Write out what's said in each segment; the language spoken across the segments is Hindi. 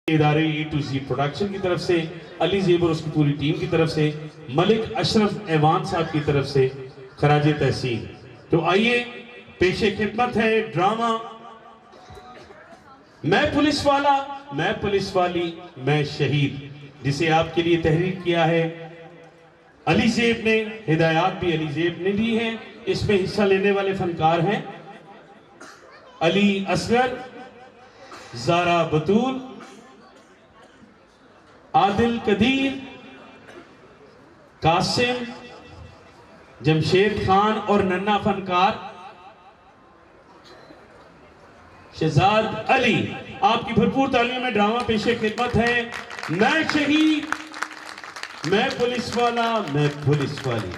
इदारे A2Z प्रोडक्शन की तरफ से, अली ज़ेब और उसकी पूरी टीम की तरफ से, मलिक अशरफ ऐवान साहब की तरफ से खराज तहसीन। तो आइए पेशे खिदमत है ड्रामा मैं पुलिस वाला मैं पुलिस वाली मैं शहीद, जिसे आपके लिए तहरीर किया है अली ज़ेब ने, हिदायत भी अली ज़ेब ने दी है। इसमें हिस्सा लेने वाले फनकार हैं अली असगर, ज़ारा बतूल, आदिल कदीर, कासिम, जमशेद खान और नन्ना फनकार शहजाद अली। आपकी भरपूर तालियों में ड्रामा पेशे खिदमत है मैं शहीद, मैं पुलिस वाला मैं पुलिस वाली।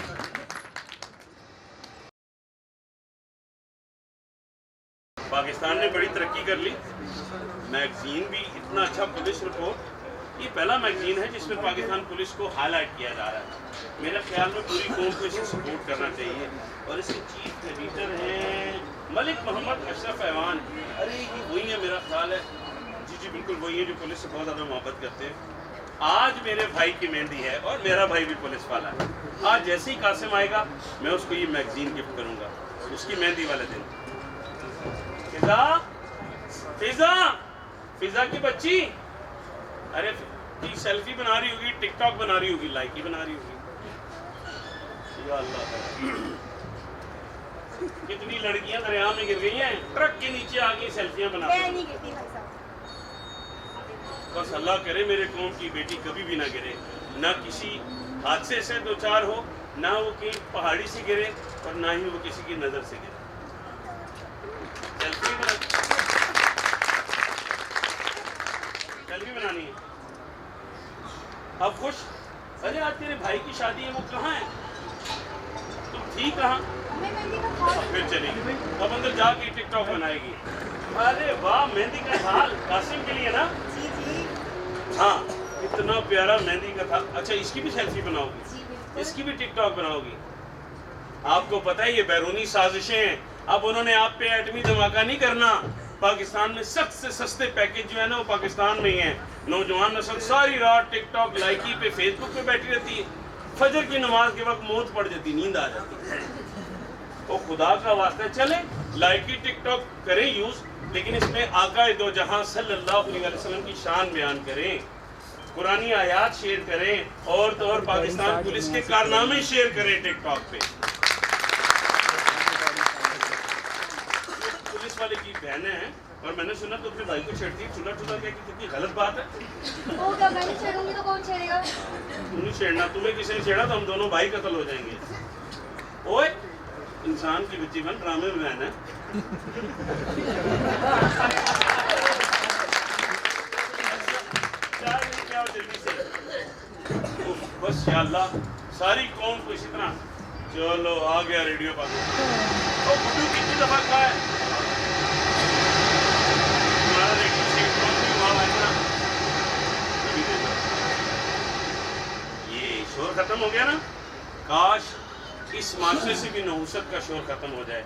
पाकिस्तान ने बड़ी तरक्की कर ली, मैगजीन भी इतना अच्छा, पुलिस रिपोर्ट ये पहला मैगजीन है जिसमें पाकिस्तान पुलिस को हाईलाइट किया जा रहा है। मेरे ख्याल में पूरी कौम को इसे सपोर्ट करना चाहिए। और इसके चीफ एडिटर हैं मलिक मोहम्मद अशरफ ऐवान। अरे ये वही है, मेरा ख्याल है, जी बिल्कुल वही है जो पुलिस से बहुत ज़्यादा मोहब्बत करते हैं। आज मेरे भाई की मेहंदी है और मेरा भाई भी पुलिस वाला है। आज जैसे ही कासिम आएगा मैं उसको ये मैगजीन गिफ्ट करूँगा, उसकी मेहंदी वाले दिन। फिजा फिजा फिजा की बच्ची, अरे सेल्फी बना रही होगी, टिकटॉक बना रही होगी, लाइक ही बना रही होगी। या अल्लाह, कितनी लड़कियां दरिया में गिर गई हैं, ट्रक के नीचे आ गई सेल्फियां बना रही। बस अल्लाह करे मेरे कौम की बेटी कभी भी ना गिरे, ना किसी हादसे से दो चार हो, ना वो कहीं पहाड़ी से गिरे और ना ही वो किसी की नजर से गिरे। सेल्फी बनानी है। अब खुश? अरे आज तेरे भाई की शादी है, वो कहाँ है? तुम थी कहाँ? फिर चलेगी, अब अंदर जाके टिकटॉक बनाएगी। अरे वाह, मेहंदी का हाल कासिम के लिए ना? जी जी। हाँ, इतना प्यारा मेहंदी का था। अच्छा, इसकी भी सेल्फी बनाओगी? इसकी भी टिकटॉक बनाओगी? आपको पता है ये बैरूनी साजिशें हैं। अब उन्होंने आप पे एटमी धमाका नहीं करना। पाकिस्तान में सख्त से सस्ते पैकेज जो है ना, वो पाकिस्तान में ही है। नौजवान नस्ल सारी रात टिकटॉक, लाइकी पे, फेसबुक पे बैठी रहती है। फजर की नमाज के वक्त मौत पड़ जाती, नींद आ जाती है। तो खुदा का वास्ता चले लाइकी टिकटॉक करें यूज, लेकिन इसमें आका दो जहां सल्लल्लाहु अलैहि वसल्लम की शान बयान करें, कुरानी आयात शेयर करें, और तो और पाकिस्तान पुलिस के कारनामे शेयर करें टिकटॉक पे। पुलिस वाले की बहनें हैं और मैंने सुना तो अपने भाई को छेड़ती है, चूल्हा चूल्हा क्या, कितनी गलत बात है। वो क्या, मैं नहीं छेड़ूंगी तो कौन छेड़ेगा? तू नहीं छेड़ना, तुम्हें किसी ने छेड़ा तो हम दोनों भाई कत्ल हो जाएंगे। ओए, इंसान की बच्ची बन, ड्रामे में बहन है। क्या जल्दी से, बस या अल्लाह, सारी कौम को इसी तरह। चलो आ गया रेडियो पर। तो बुड्ढू कितनी दफा कहा है तुम्हारा रेडियो से कौन भी हुआ है ना? ये शोर खत्म हो गया ना? काश इस माशरे से भी नहुसत का शोर खत्म हो जाए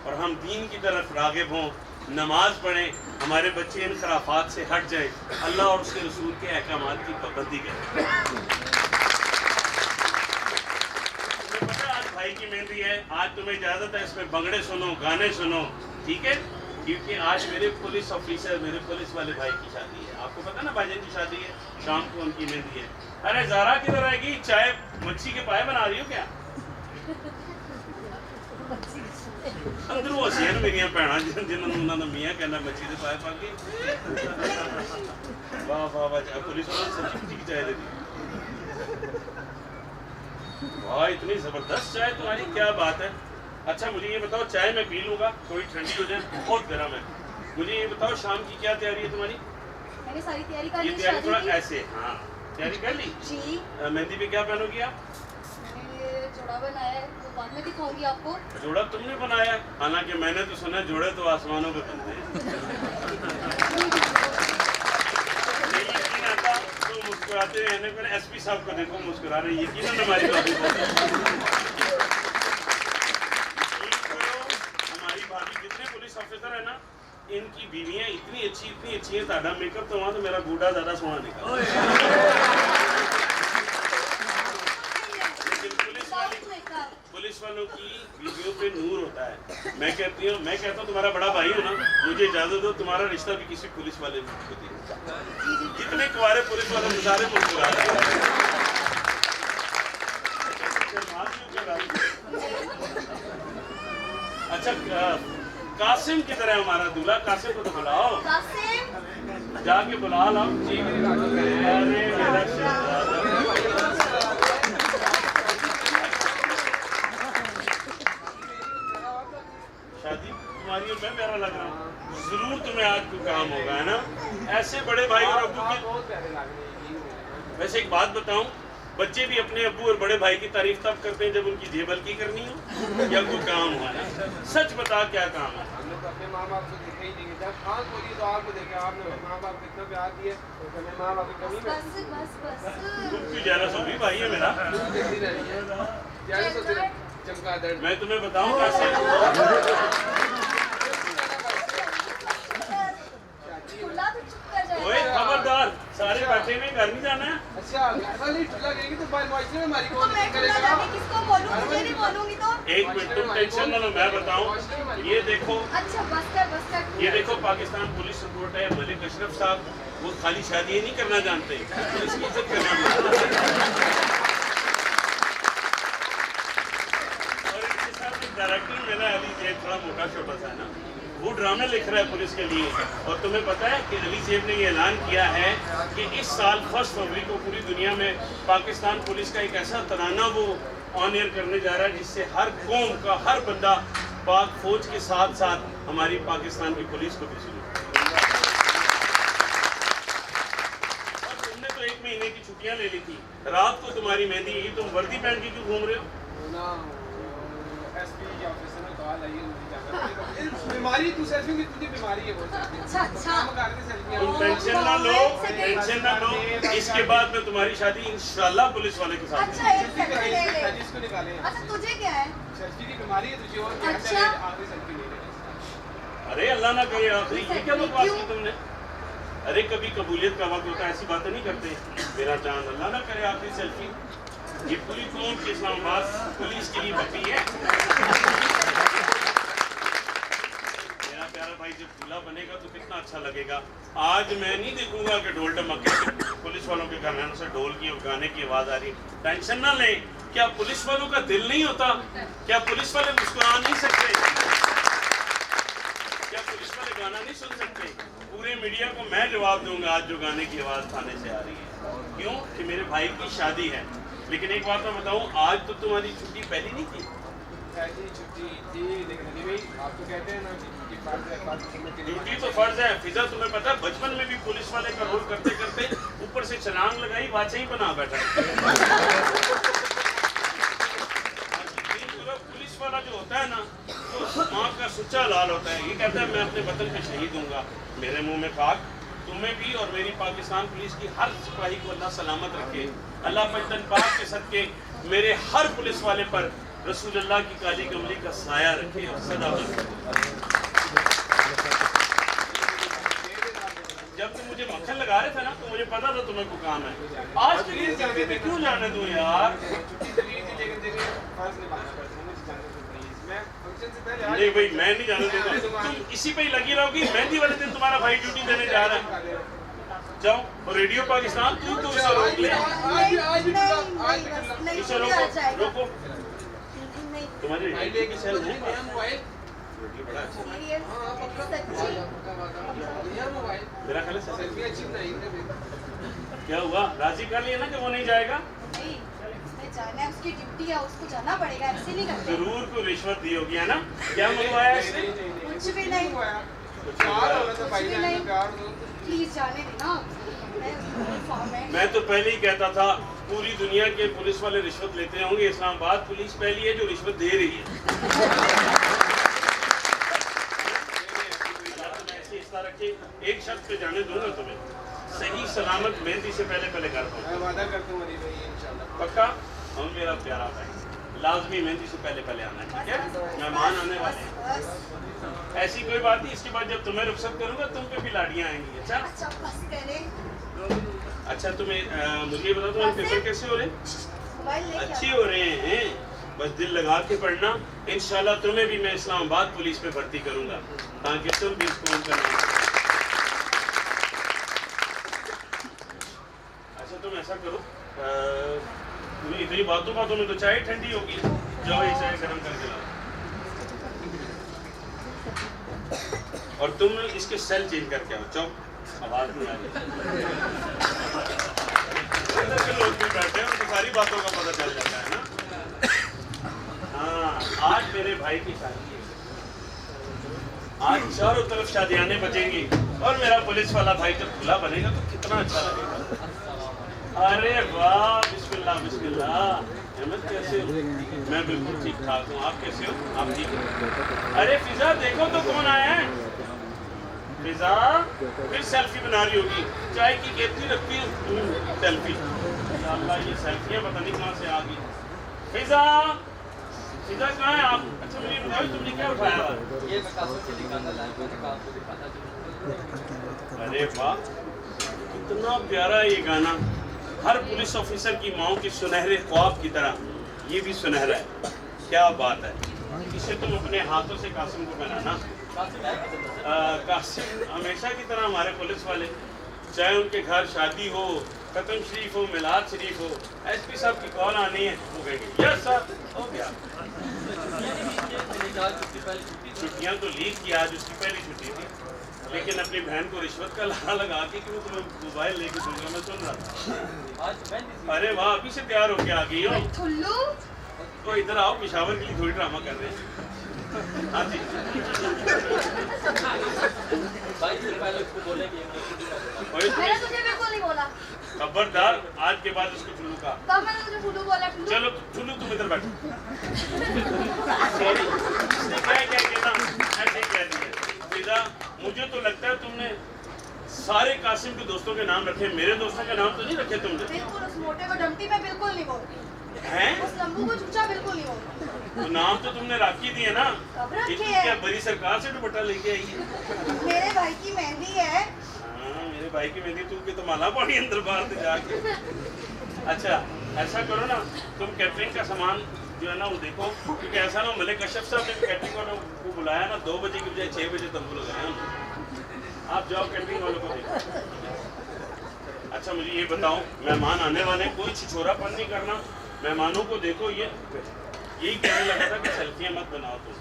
और हम दीन की तरफ रागिब हों, नमाज पढ़ें, हमारे बच्चे इन खराफात से हट जाए, अल्लाह और उसके रसूल के अहकामात की पाबंदी करें। भाई की मेहंदी है, आज तुम्हें इजाजत है इसमें भंगड़े सुनो, गाने सुनो, ठीक है? क्योंकि आज मेरे पुलिस ऑफिसर, मेरे पुलिस वाले भाई की शादी है। आपको पता ना, भाईजान की शादी है, शाम को उनकी मेहंदी है। अरे ज़ारा किधर आएगी? चाय मच्छी के पाए बना रही हो क्या? अंदर वो हसी है मेरिया भैन जिन्होंने मियाँ कहना मच्छी के पाए पा के। वाह वाह वाह, पुलिस वालों ने सब्जी की चाय दे दी। वाह, इतनी जबरदस्त चाय तुम्हारी, क्या बात है। अच्छा मुझे ये बताओ, चाय मैं पी लूंगा, थोड़ी ठंडी हो जाए, बहुत गर्म है। मुझे ये बताओ, शाम की क्या तैयारी है तुम्हारी? मैंने सारी तैयारी कर ली। ये तैयारी थोड़ा ऐसे, हाँ तैयारी कर ली जी। मेहंदी पे क्या पहनोगी आप? मैंने ये जोड़ा बनाया है, वो बाद में दिखाऊंगी आपको। जोड़ा तुमने बनाया? हालांकि मैंने तो सुना जोड़े तो आसमानों पे बनते हैं। मुस्कुराते रहने पर एसपी साहब को देखो मुस्कुरा रहे, यकीनन हमारी भाभी हमारी भाभी जितने पुलिस ऑफिसर है ना, इनकी बीवियां इतनी अच्छी हैं, ताड़ा मेकअप तो वहाँ तो मेरा बूढ़ा ज़्यादा सोना निकला। लेकिन पुलिस वालों की बीवियों पे नूर होता है। मैं कहता हूँ तुम्हारा बड़ा भाई हो ना, मुझे इजाज़त दो, तुम्हारा रिश्ता भी किसी पुलिस वाले को दे। जितने कुंवारे पुलिस वाले सारे मुस्कुरा रहे हैं। अच्छा, कासिम की तरह हमारा दूल्हा, कासिम को तो बुलाओ, जाके बुला लाओ जी। अरे मेरा शादी तुम्हारी मैं प्यारा लग रहा हूँ, जरूर तुम्हें आज कोई काम होगा, है ना? ऐसे बड़े भाई और अब्बू की। वैसे एक बात बताऊं, बच्चे भी अपने अब्बू और बड़े भाई की तारीफ तब करते हैं जब उनकी जेब हल्की करनी हो या कोई काम हो, ना? सच बता क्या काम है? हमने तो अपने माँ बाप को देखे ही नहीं, जब खास बोली तो आपको देखे, आपने माँ बाप को इतना प्यार दिए तो हमें माँ बाप की कमी में तुम क्यों जेलस हो गई? भाई है मेरा, चमगादड़। मैं तुम्हें बताऊं कैसे। ओए खबरदार, सारे बैठे में घर नहीं जाना है। अच्छा, खाली ठुला करेंगे तो बाल मुआशरे में हमारी कौन किसको बोलूं? मुझे नहीं बोलूंगी तो। एक मिनट तुम टेंशन ना लो, मैं बताऊं। ये देखो, अच्छा बस कर। ये देखो, पाकिस्तान पुलिस रिपोर्ट है। मलिक अशरफ साहब वो खाली शादी नहीं करना जानते, पुलिस की इज्जत करना जानते। और इनके साथ एक डायरेक्टर मेरा अली जेब, थोड़ा मोटा छोटा सा ना, वो ड्रामे लिख रहा है पुलिस के लिए। और तुम्हें पता है कि अली जेब ने ये ऐलान किया है कि इस साल 1 फरवरी को पूरी दुनिया में पाकिस्तान पुलिस का एक ऐसा तराना वो ऑन एयर करने जा रहा है जिससे हर कौम का हर बंदा पाक फौज के साथ साथ हमारी पाकिस्तान की पुलिस को भी सुने। और तुमने तो 1 महीने की छुट्टियां ले ली थी, रात को तुम्हारी मेहंदी, यही तुम वर्दी पहन के क्यों घूम रहे हो? एसपी ऑफिसर ने कहा लाइए बीमारी, तू सेल्फी की तुझे बीमारी है बहुत। अच्छा तुम टेंशन ना लो, टेंशन ना लो। इसके बाद में तुम्हारी शादी इंशाल्लाह पुलिस वाले के साथ। अच्छा एक सेकंड जिसको निकाले। अच्छा तुझे क्या है? सेल्फी की बीमारी है तुझे और क्या अच्छा। आखिरी सेल्फी ले ले। अरे अल्लाह ना करे आखिरी, ये क्या बकवास की तुमने? अरे कभी कबूलियत का वक्त होता है, ऐसी बातें नहीं करते मेरा चांद। अल्लाह ना करे आखिरी सेल्फी। ये पूरी कौम की इस्लामाबाद पुलिस के लिए बकरी है। मेरा प्यारा भाई जब दूल्हा बनेगा तो कितना अच्छा लगेगा। आज मैं नहीं देखूंगा कि ढोल ढमके पुलिस वालों के घरानों से ढोल की और गाने की आवाज आ रही। टेंशन ना लें, क्या पुलिस वालों का दिल नहीं होता? क्या पुलिस वाले मुस्कुरा नहीं सकते? क्या पुलिस वाले गाना नहीं सुन सकते? पूरे मीडिया को मैं जवाब दूंगा आज जो गाने की आवाज थाने से आ रही है। क्यों? कि मेरे भाई की शादी है। लेकिन एक बात मैं बताऊं, आज तो तुम्हारी छुट्टी पहली नहीं थी। छुट्टी थी, लेकिन अली भाई आप तो कहते हैं ना कि ड्यूटी तो फर्ज है। फिजा तुम्हें पता है बचपन में भी पुलिस वाले का रोल करते करते ऊपर से छलांग लगाई, बादशाह ही बना बैठा। पुलिस वाला जो होता है ना, तो माँ का सुच्चा लाल होता है। ये कहता है मैं अपने वतन पे शहीद दूंगा। मेरे मुंह में खाक, तुम्हें भी और मेरी पाकिस्तान पुलिस की हर सिपाही को अल्लाह सलामत रखे। अल्लाह पंजतन पाक के सदके मेरे हर पुलिस वाले पर रसूलुल्लाह की काली कमली का साया रखे और सदा रखे। जब तुम मुझे मक्खन लगा रहे थे ना, तो मुझे पता था तुम्हें को काम है। आज के लिए जाने दे, क्यों जाने दूं यार? नहीं भाई, मैं नहीं जाने देता। तुम इसी पे ही लगी रहोगी। मेहंदी वाले दिन तुम्हारा भाई ड्यूटी देने जा रहा है। जाओ, और रेडियो पाकिस्तान तू तो इसे रोक ले। इसे रोको। तुम्हारे रेडियो की सेल नहीं बड़ा अच्छा। मेरा ख्याल है क्या हुआ? राजी कर लिया ना कि वो नहीं जाएगा? जाना है, उसकी ड्यूटी है, उसको जाना पड़ेगा, ऐसे नहीं करते। जरूर कोई रिश्वत दी होगी, है ना? क्या मंगवाया इसने? कुछ भी नहीं। प्लीज जाने देना। मैं तो पहले ही कहता था पूरी दुनिया के पुलिस वाले रिश्वत लेते होंगे, इस्लामाबाद पुलिस पहली है जो रिश्वत दे रही है। ऐसे रखे, एक शर्त पे जाने दो ना तुम्हें, सही सलामत मेहंदी से पहले करता हूँ। वादा करता हूँ इंशाल्लाह। पक्का? हम मेरा प्यारा भाई, लाजमी मेहंदी से पहले पहले आना, ठीक है? मेहमान आने वाले हैं। ऐसी कोई बात नहीं, इसके बाद जब तुम्हें रुखसत करूंगा तुम पे भी लाड़ियाँ आएंगी। अच्छा अच्छा बस करें। अच्छा, तुम्हें मुझे ये बताओ तुम्हारे पेपर कैसे हो रहे हैं? मोबाइल लेके अच्छे हो रहे हैं, बस दिल लगा के पढ़ना। इंशाल्लाह तुम्हें भी मैं इस्लामाबाद पुलिस में भर्ती करूंगा ताकि तुम भी इसको करना। अच्छा तुम ऐसा करो, इतनी बातों में तो चाय ठंडी होगी, जाओ ये चाय गर्म करके लाओ। और तुम इसके सेल चेंज करके आओ, जाओ। आवाज नहीं आ रही। अंदर के लोग भी बैठे हैं, उनको सारी बातों का पता चल जाता है ना। हाँ, आज मेरे भाई की शादी है, आज चारों तरफ शादियाने बजेंगी और मेरा पुलिस वाला भाई जब खुला बनेगा तो कितना अच्छा लगेगा। अरे वाह, बिस्मिल्लाह बिस्मिल्लाह। अहमद कैसे हो? मैं बिल्कुल ठीक ठाक हूँ, आप कैसे हो? आप ठीक हो? अरे फिजा देखो तो कौन आया है। फिजा फिर सेल्फी बना रही होगी, चाय की केतली रखती है सेल्फी। अल्लाह, ये सेल्फियाँ पता नहीं कहाँ से आ गई। फिजा फिजा कहाँ है आप? अच्छा मुझे बताओ तुमने क्या उठाया हुआ? ये मैं कासम से निकालना लाया, मैंने कहा आपको दिखाना चाहिए। अरे वाह, कितना प्यारा ये गाना। हर पुलिस ऑफिसर की माओ के सुनहरे ख्वाब की तरह ये भी सुनहरा है। क्या बात है, इसे तुम अपने हाथों से कासिम को बनाना। कासिम हमेशा की तरह हमारे पुलिस वाले, चाहे उनके घर शादी हो, खत्म शरीफ हो, मिलाद शरीफ हो, एसपी साहब की कॉल आनी है, वो कहेंगे यस सर, हो गया। छुट्टियां तो लीक की, आज उसकी पहली छुट्टी थी, लेकिन अपनी बहन को रिश्वत का लाना लगा के कि वो तुम्हें मोबाइल लेके दूंगा, मैं सुन रहा था। अरे वाह, अभी से तैयार होके आ गई हो। ठुल्लू तो इधर आओ, पेशावर के लिए थोड़ी ड्रामा कर रहे हैं। हाँ जी, भाई से पहले उसको बोलेंगे। मैंने तुझे बिल्कुल नहीं बोला। खबरदार, आज के बाद उसको चुल्लू का। कब मैंने तुझे ठुल्लू बोला? ठुल्लू चलो चुल्लू तुम इधर बैठो। सॉरी, इसने क्या क्या किया, ऐसे कह दिया। फिजा, मुझे तो लगता है तुमने सारे कासिम के दोस्तों के नाम रखे, मेरे दोस्तों के नाम तो नहीं रखे तुमने। बिल्कुल, उस मोटे को डंपी में बिल्कुल नहीं बोलती, हैं? उस लंबू को चुच्चा बिल्कुल नहीं बोलती। तो नाम तो तुमने रख ही दिए ना। कब रखे इतनी हैं? क्या बड़ी सरकार से दुपट्टा लेके आई है? मेरे भाई की मेहंदी है। हाँ, मेरे भाई की मेहंदी तू के तो माला पड़ी अंदर बाहर से जाके। अच्छा ऐसा करो ना, तुम कैटरिंग का सामान जो है ना वो देखो, क्योंकि ऐसा ना मलिक अशरफ साहब ने कैटरिंग वालों को बुलाया ना, 2 बजे की बजाय 6 बजे तंबू लगाया। आप जाओ कैटरिंग वालों को देखो। अच्छा मुझे ये बताओ, मेहमान आने वाले, कोई छिछोरापन नहीं करना, मेहमानों को देखो। ये यही कहने लगा था कि सेल्फियाँ मत बनाओ तुम।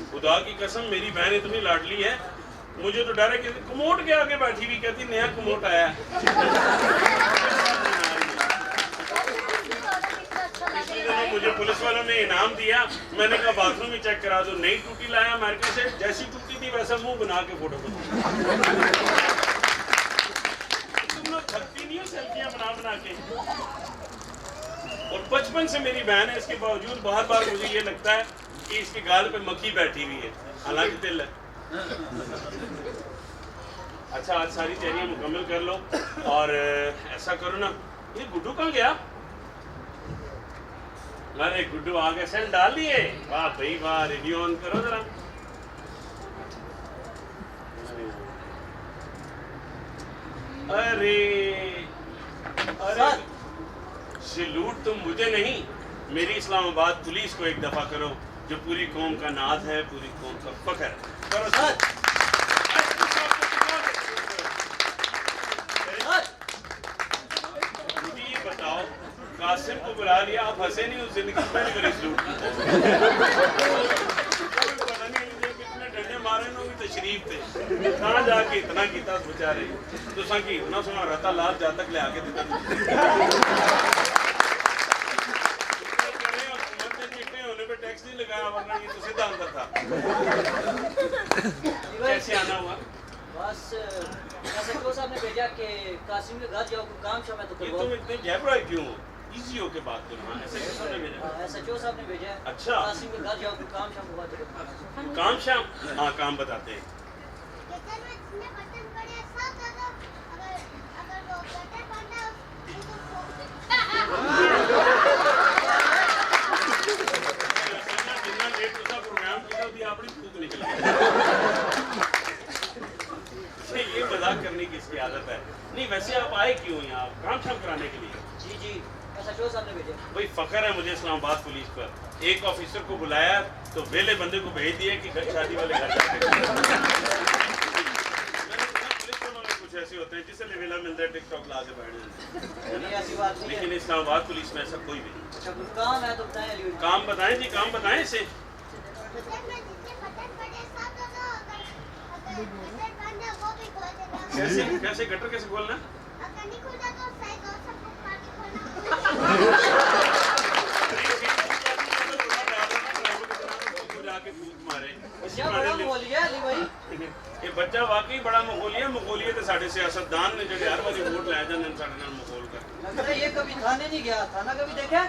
खुदा की कसम, मेरी बहन इतनी लाडली है, मुझे तो डर है कि कमोड के आगे बैठी हुई कहती नया कमोड आया है। मुझे पुलिस वालों ने इनाम दिया, मैंने कहा बाथरूम ही चेक करा दो, नई टूटी लाया अमेरिका से, जैसी टूटी थी वैसा मुंह बना के फोटो खींची। तुम लोग थकती नहीं हो सेल्फियां बना बना के? और बचपन से मेरी बहन है, इसके बावजूद बार बार मुझे ये लगता है कि इसके गाल पे मक्खी बैठी हुई है, हालांकि तिल है। अच्छा आज सारी तैयारियां मुकम्मल कर लो, और ऐसा करो ना, ये गुड्डू कहाँ गया? अरे गुड्डू आ गए, सेल डाल दिए, वाह भाई वाह, रेडियो ऑन करो जरा। अरे अरे सैल्यूट तुम मुझे नहीं, मेरी इस्लामाबाद पुलिस को एक दफा करो, जो पूरी कौम का नाज है, पूरी कौम का फख्र करो सर। मुझे ये बताओ, कासिम को बुला लिया, आप हंसे नहीं, उस जिंदगी में नहीं करी सैल्यूट की। पता नहीं मुझे कितने डंडे मारे ना, भी तशरीफ थे, कहाँ जाके इतना कीता बेचारे, तो कि इतना सोना रहता लाल जा तक ले आके देता। टैक्स नहीं लगाया, वरना ये तो सीधा अंदर था। कैसे आना हुआ? बस एसएचओ साहब ने भेजा कि कासिम के घर जाओ, काम शाम है तो ये तुम इतने घबराए क्यों हो? इजी होके बात करो। हाँ, एसएचओ ने भेजा। एसएचओ साहब ने भेजा है। अच्छा। कासिम के घर जाओ, काम शाम हुआ तो काम शाम? हाँ काम बताते हैं। अपनी फूक निकल गई। ये मजाक करने की इसकी आदत है। नहीं वैसे आप आए क्यों यहाँ, काम शाम कराने के लिए? जी जी एसएचओ साहब ने भेजा। भाई फख्र है मुझे इस्लामाबाद पुलिस पर। एक ऑफिसर को बुलाया तो वेले बंदे को भेज दिया कि शादी वाले घर जाके पुलिस वालों में कुछ ऐसे होते हैं जिससे वेला मिलता है टिकटॉक ला के बैठ जाते नहीं ऐसी बात हैं। नहीं लेकिन है। इस्लामाबाद पुलिस में ऐसा कोई भी नहीं। अच्छा कुछ काम है तो बताएं अली भाई। काम बताएं जी, काम बताएं इसे। कैसे कैसे गटर कैसे खोलना? जाके फूक मारे। क्या बड़ा बोलिए अली भाई। ये बच्चा वाकई बड़ा मखौलिया मखौलियत है साढ़े सियासतदान ने जो हर बारी वोट लाया जाने साढ़े नाल मखौल कर। लगता है ये कभी थाने नहीं गया, थाना कभी देखा?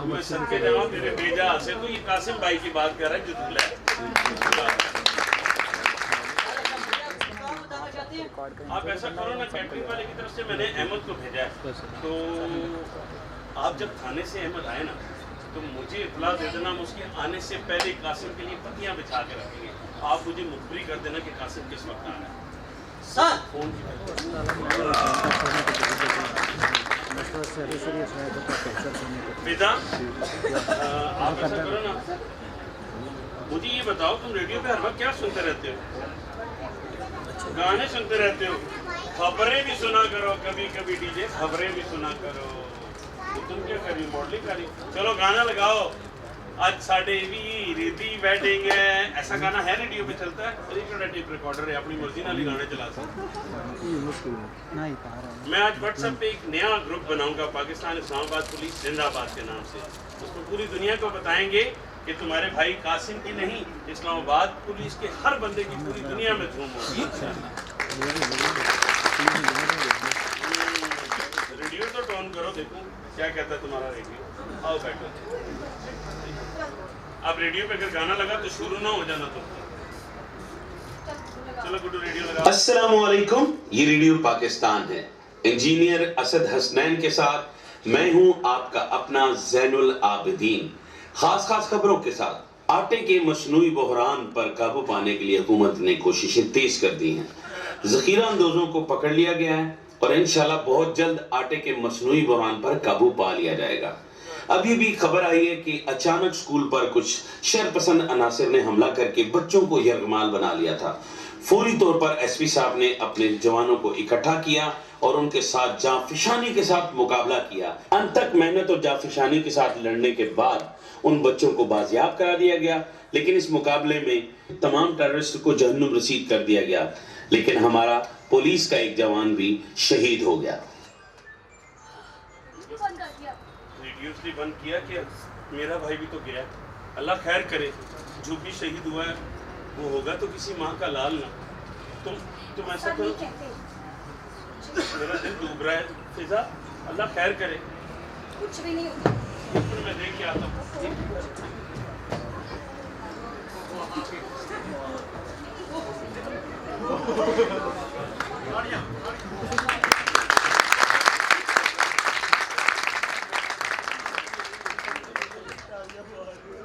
मैं सबके जवाब मेरे भेजा से तो ये कासिम भाई की बात कर रहा है जो दूल्हा है। आप ऐसा करो ना, कैटरिंग वाले की तरफ से मैंने अहमद को भेजा है, तो आप जब थाने से अहमद आए ना तो मुझे इतला दे देना, हम उसके आने से पहले कासिम के लिए पत्तियां बिछा के रखेंगे। आप मुझे मुखबरी कर देना कि कासिम किस वक्त आ रहा है। सर फोन की फिजा, आप ऐसा करो ना, मुझे ये बताओ तुम रेडियो पे हर वक्त क्या सुनते रहते हो? गाने सुनते रहते हो, खबरें भी सुना करो, कभी कभी डीजे खबरें भी सुना करो। तो तुम क्या कर रही हो, मॉडलिंग कर रही हो? चलो गाना लगाओ, आज साढ़े रीति वेडिंग है, ऐसा गाना है रेडियो पे चलता है? टेप रिकॉर्डर है, अपनी मर्जी नाली गाने चला सकते। मैं आज व्हाट्सएप पे एक नया ग्रुप बनाऊंगा, पाकिस्तान इस्लामाबाद पुलिस जिंदाबाद के नाम से। उसमें पूरी दुनिया को बताएंगे कि तुम्हारे भाई कासिम की नहीं, इस्लामाबाद पुलिस के हर बंदे की पूरी दुनिया में धूम होगी। रेडियो तो टॉन करो, देखो क्या कहता है तुम्हारा रेडियो। आओ बैठो। अब रेडियो पे अगर गाना लगा तो शुरू ना हो जाना तुम। चलो गुड्डू रेडियो लगा। अस्सलामुअलैकुम, ये रेडियो पाकिस्तान है। इंजीनियर असद हसनैन के साथ मैं हूं आपका अपना जैनुल आबिदीन। खास खबरों के साथ आटे के मसनूई बहरान पर काबू पाने के लिए हुकूमत ने कोशिशें तेज कर दी हैं। जखीरा अंदोजों को पकड़ लिया गया है और इंशाल्लाह बहुत जल्द आटे के मसनूई बहरान पर काबू पा लिया जाएगा। अभी भी खबर आई है कि अचानक स्कूल पर कुछ शरपसंद अनासिर ने हमला करके बच्चों को यरगमाल बना लिया था। फौरी तौर पर एसपी साहब ने अपने जवानों को इकट्ठा किया और उनके साथ जाफिशानी के साथ मुकाबला किया। अंत तक मेहनत और जाफिशानी के साथ लड़ने के बाद उन बच्चों को बाजियाब करा दिया गया। लेकिन इस मुकाबले में तमाम टेररिस्ट को जहन्नुम रसीद कर दिया गया। लेकिन हमारा पुलिस का एक जवान भी शहीद हो गया। रेडियो से बंद किया कि मेरा भाई भी तो गया। अल्लाह खैर करे, जो भी शहीद हुआ है वो होगा तो किसी माँ का लाल ना। तुम ऐसा करो, मेरा दिल डूब रहा है फिजा, अल्लाह खैर करे। कुछ भी नहीं होता। मैं देख के आता हूँ।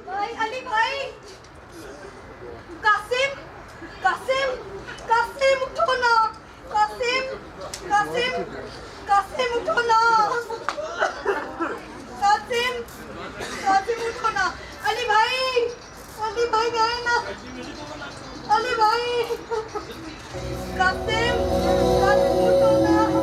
भाई अली भाई, कासिम कासिम कासिम उठो ना, कासिम कासिम कासिम उठो ना, कासिम कासिम उठो ना। अली भाई गए ना, अली भाई कासिम कासिम उठो ना।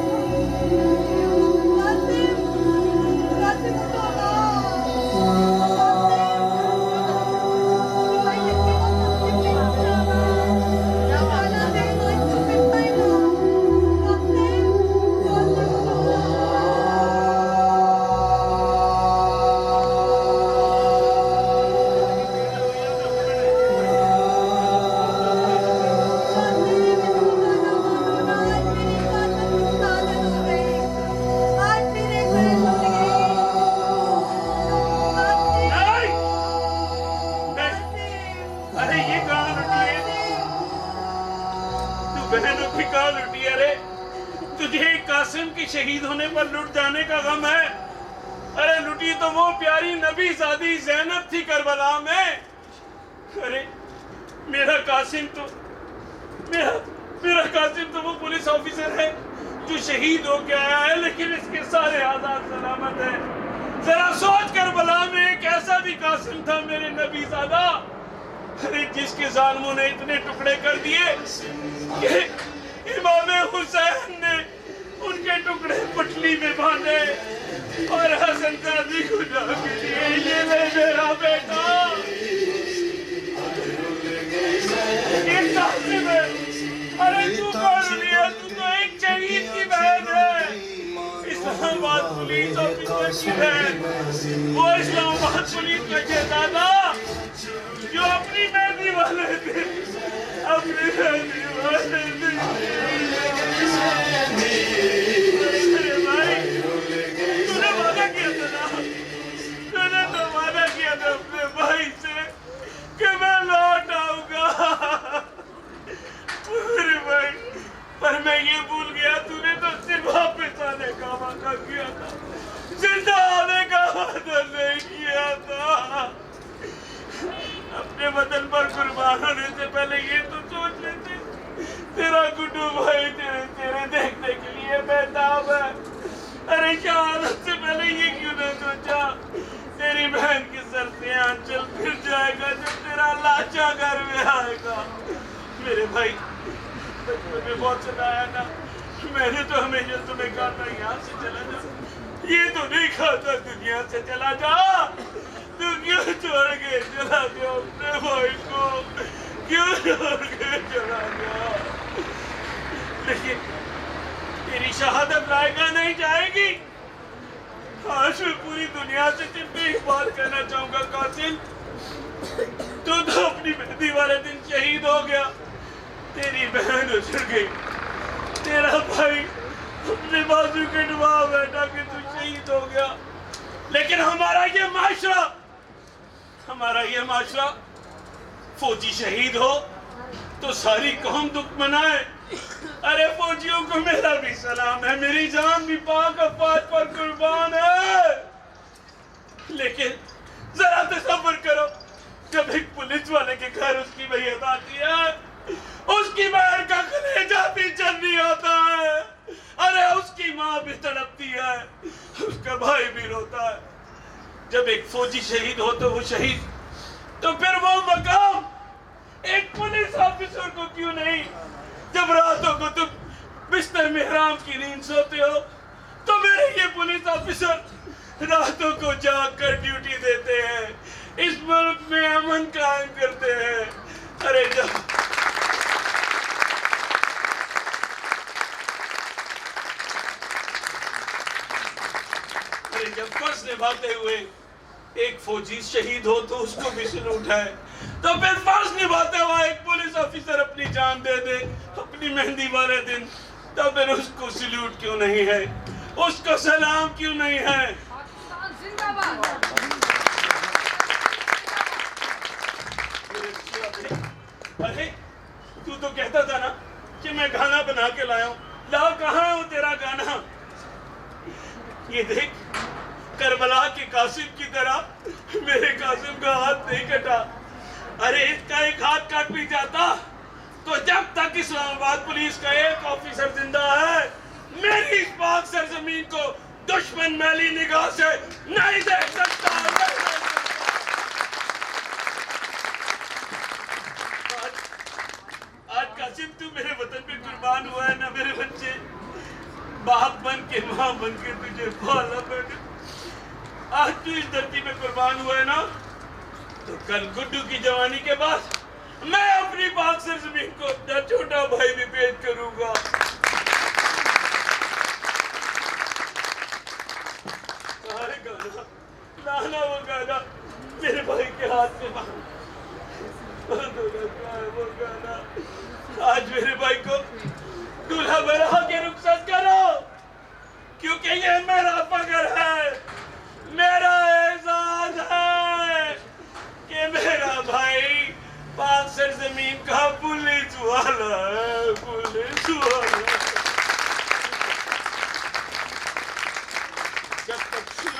होने पर लुट जाने का गम है। अरे लुटी तो वो प्यारी नबी ज़ादी ज़ैनब थी करबला में। अरे मेरा कासिम तो वो पुलिस ऑफिसर है जो शहीद हो के आया है, लेकिन इसके सारे आजाद सलामत है। जरा सोच कर बला में एक ऐसा भी कासिम था मेरे नबी ज़ादा, अरे जिसके जालिमों ने इतने टुकड़े कर दिए कि इमाम हुसैन ने उनके टुकड़े पटली में बांधे और हसन सादी खुदा के लिए ये ले मेरा बेटा, ये कासिम है। अरे तू कौन लिया? तू तो एक शहीद की बहन है, इस्लामाबाद पुलिस ऑफिसर की बहन, वो इस्लामाबाद पुलिस का शहजादा जो अपनी मेहंदी वाले थे, अपनी मेहंदी वाले थे। अरे भाई तूने वादा किया था ना, तूने तो वादा किया था अपने भाई से कि मैं लौट आऊंगा। अरे भाई पर मैं ये भूल गया, तूने तो सिर्फ वापस आने का वादा किया था, जिंदा आने का वादा नहीं किया था। अपने वतन पर कुर्बान होने से पहले ये तो सोच लेते तेरा गुड्डू भाई तेरे देखने के लिए बेताब है। अरे शहादत से पहले ये क्यों नहीं सोचा तेरी बहन के सर से आंचल फिर जाएगा जब तेरा लाचा घर में आएगा। मेरे भाई बचपन में बहुत सताया ना, मैंने तो हमेशा तुम्हें कहा था यहाँ से चला जा, ये तो नहीं कहा था दुनिया से चला जा। तू क्यों छोड़ के चला गया अपने भाई को, क्यों छोड़ के चला गया? लेकिन तेरी शहादत रायगा नहीं जाएगी। आज मैं पूरी दुनिया से सिर्फ एक बात कहना चाहूंगा कासिम, तू तो अपनी मेहंदी वाले दिन शहीद हो गया, तेरी बहन उछड़ गई, तेरा भाई अपने बाजू के डुबा बैठा कि तू शहीद हो गया। लेकिन हमारा ये माशरा फौजी शहीद हो तो सारी कौम दुख मनाए। अरे फौजियों को मेरा भी सलाम है, मेरी जान भी पाक अफवाज पर कुर्बान है। लेकिन जरा तसव्वुर करो, जब एक पुलिस वाले के घर उसकी मैयत आती है, उसकी बहन का कलेजा भी चल नहीं आता है। अरे उसकी माँ भी तड़पती है, उसका भाई भी रोता है। जब एक फौजी शहीद हो तो वो शहीद, तो फिर वो मकाम एक पुलिस ऑफिसर को क्यों नहीं? जब रातों को तुम बिस्तर में हराम की नींद सोते हो तो मेरे ये पुलिस ऑफिसर रातों को जाग कर ड्यूटी देते हैं, इस मुल्क में अमन कायम करते हैं। अरे जब फर्ज निभाते हुए एक फौजी शहीद हो तो उसको भी सलूट है, तो फिर फर्ज निभाते हुआ एक पुलिस ऑफिसर अपनी जान दे दे अपनी मेहंदी वाले दिन, तो फिर उसको सलूट क्यों नहीं है, उसको सलाम क्यों नहीं है? अरे तू तो कहता था ना कि मैं गाना बना के लाया हूं, लाओ कहाँ है वो तेरा गाना? ये देख, करबला के कासिम की तरह मेरे कासिम का हाथ नहीं कटा। अरे इसका एक हाथ कट भी जाता तो जब तक इस्लामाबाद पुलिस का एक ऑफिसर जिंदा है, मेरी इस पाक सरजमीन को दुश्मन मैली निगाह से नहीं देख सकता। आज कासिम तू मेरे वतन पे कुर्बान हुआ है ना, मेरे बच्चे बाप बन के माँ बन के तुझे पाला मैंने। आज तू इस धरती पे कुर्बान हुआ है ना, तो कल गुड्डू की जवानी के बाद मैं अपनी पाक सरजमीन को अपना छोटा भाई भी पेश करूंगा। गाना वो गाना मेरे भाई के हाथ से वो गाना आज मेरे भाई को दूल्हा बना के रुखसत करो, क्योंकि ये मेरा फख्र है, मेरा एजाज है कि मेरा भाई पाक सरजमीन का पुलिस वाला है, पुलिस वाला।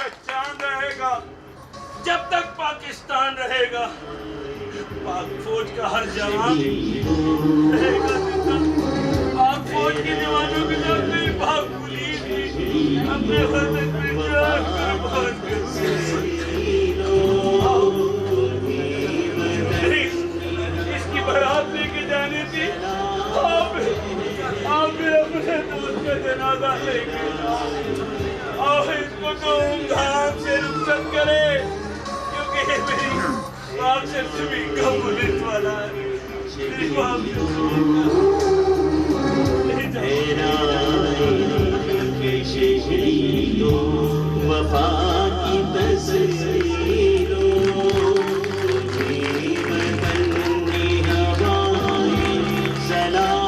का चांद रहेगा, जब तक पाकिस्तान रहेगा, पाक फौज का हर जवान रहेगा जिंदा। पाक फौज के जवानों के साथ मेरी पाक पुलिस भी अपने वतन में जान कुर्बान करती है। इसकी बारात लेके जानी थी, आप अपने दोस्त का जनाजा लेके जाओ और इसको धूमधाम से रुखसत करे, क्योंकि ये मेरी बाप से भी कम पुलिस वाला है। मेरी बाप वफा की तस्वीरों सलाम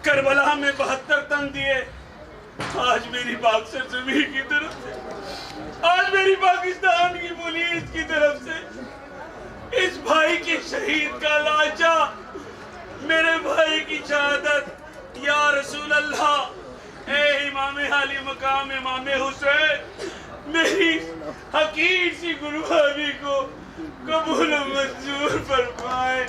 करबला में 72 तन दिए, आज मेरी बक्सर जमीन की तरफ से, आज मेरी पाकिस्तान की पुलिस की तरफ से इस भाई के शहीद का लाचा, मेरे भाई की शहादत, या रसूल अल्लाह, ए इमाम आली मकाम इमाम हुसैन, मेरी हकीर सी कुर्बानी को कबूल मंजूर फरमाए।